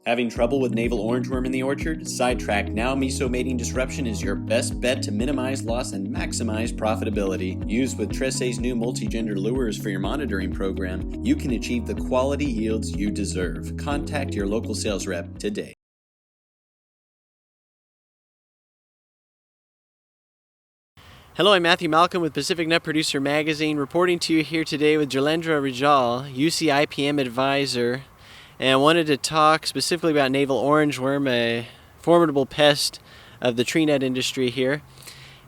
Having trouble with navel orangeworm in the orchard? Sidetrack Now Miso Mating Disruption is your best bet to minimize loss and maximize profitability. Used with Tresse's new multi-gender lures for your monitoring program, you can achieve the quality yields you deserve. Contact your local sales rep today. Hello, I'm Matthew Malcolm with Pacific Nut Producer Magazine, reporting to you here today with Jhalendra Rijal, UC IPM advisor. And I wanted to talk specifically about navel orangeworm, a formidable pest of the tree nut industry here,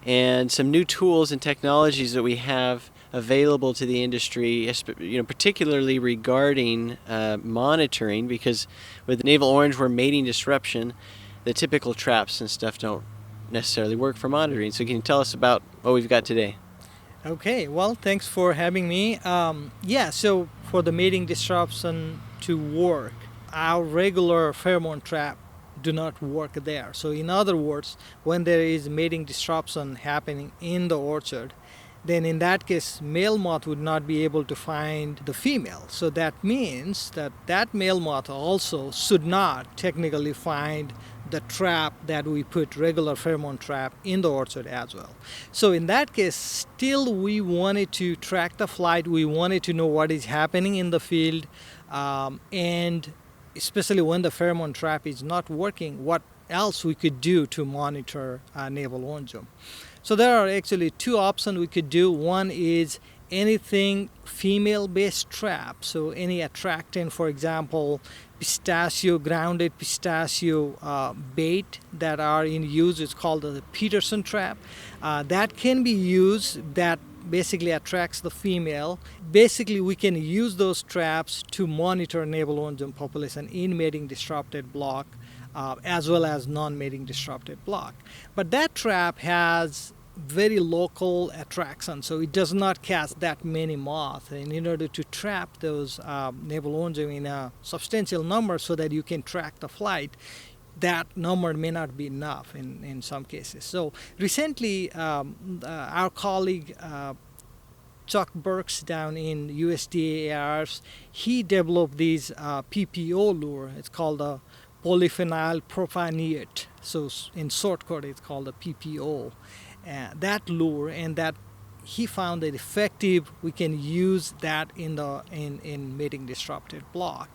and some new tools and technologies that we have available to the industry, particularly regarding monitoring, because with navel orangeworm mating disruption, the typical traps and stuff don't necessarily work for monitoring. So can you tell us about what we've got today? Okay, well, thanks for having me. So for the mating disruption to work, our regular pheromone trap do not work there. So in other words, when there is mating disruption happening in the orchard, then in that case, male moth would not be able to find the female. So that means that male moth also should not technically find the trap that we put regular pheromone trap in the orchard as well. So in that case, still we wanted to track the flight. We wanted to know what is happening in the field, and especially when the pheromone trap is not working, what else we could do to monitor navel orangeworm. So there are actually two options we could do. One is anything female-based trap, so any attractant, for example, grounded pistachio bait that are in use. It's called the Peterson trap. That can be used, that basically attracts the female. Basically, we can use those traps to monitor navel orangeworm population in mating disrupted block, as well as non-mating disrupted block. But that trap has very local attraction, so it does not catch that many moths. And in order to trap those navel orangeworm in a substantial number so that you can track the flight, that number may not be enough in some cases. So recently, our colleague Chuck Burks down in USDA ARs, he developed these PPO lure. It's called a polyphenol propionate. So in shortcut, it's called a PPO. That lure, and that he found it effective. We can use that in mating disrupted block.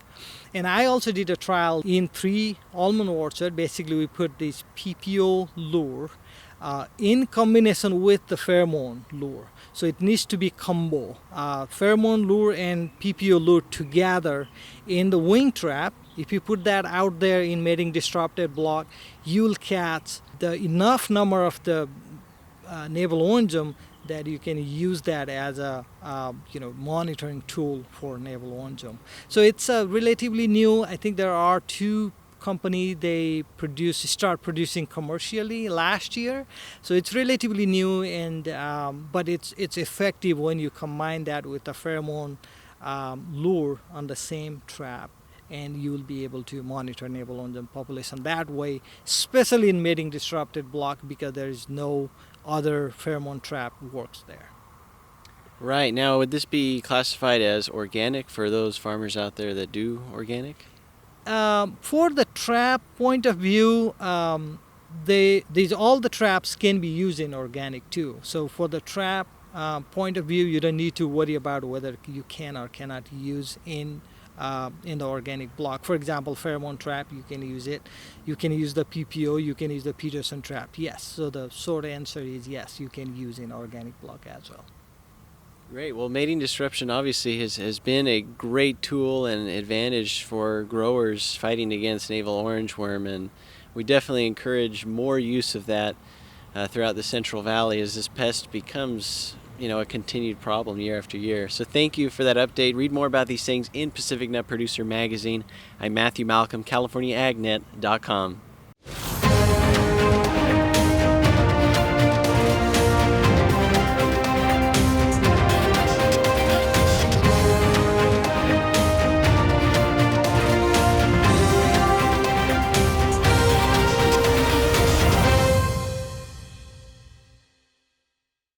And I also did a trial in 3 almond orchard. Basically, we put this PPO lure in combination with the pheromone lure. So it needs to be combo. Pheromone lure and PPO lure together in the wing trap. If you put that out there in mating disrupted block, you'll catch the enough number of the navel orangeworm that you can use that as a monitoring tool for navel orangeworm. So it's relatively new. I think there are 2 companies they start producing commercially last year. So it's relatively new, and but it's effective when you combine that with the pheromone lure on the same trap, and you will be able to monitor navel orangeworm population that way, especially in mating disrupted block, because there is no other pheromone trap works there. Right. Now, would this be classified as organic for those farmers out there that do organic? For the trap point of view, all the traps can be used in organic too. So for the trap point of view, you don't need to worry about whether you can or cannot use in the organic block. For example, pheromone trap, you can use it. You can use the PPO, you can use the Peterson trap. Yes, so the short answer is yes, you can use in organic block as well. Great. Well, mating disruption obviously has been a great tool and advantage for growers fighting against navel orangeworm, and we definitely encourage more use of that throughout the Central Valley as this pest becomes a continued problem year after year. So thank you for that update. Read more about these things in Pacific Nut Producer Magazine. I'm Matthew Malcolm, CaliforniaAgNet.com.